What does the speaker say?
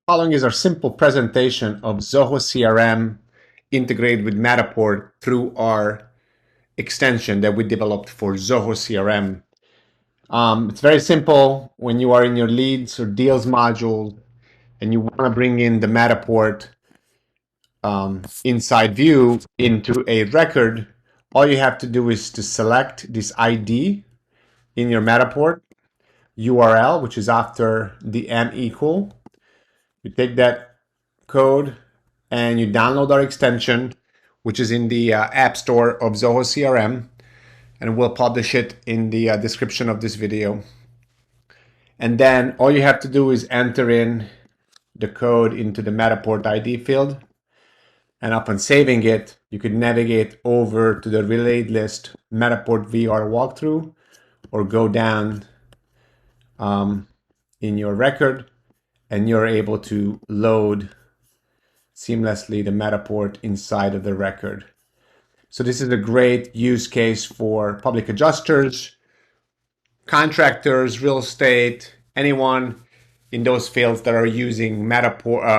Following is our simple presentation of Zoho CRM integrated with Matterport through our extension that we developed for Zoho CRM. It's very simple. When you are in your leads or deals module and you want to bring in the Matterport inside view into a record, all you have to do is to select this ID in your Matterport URL, which is after the M equal. You take that code and you download our extension, which is in the App Store of Zoho CRM, and we'll publish it in the description of this video. And then all you have to do is enter in the code into the Matterport ID field. And upon saving it, you could navigate over to the relayed list Matterport VR walkthrough, or go down in your record, and you're able to load seamlessly the Matterport inside of the record. So this is a great use case for public adjusters, contractors, real estate, anyone in those fields that are using Matterport,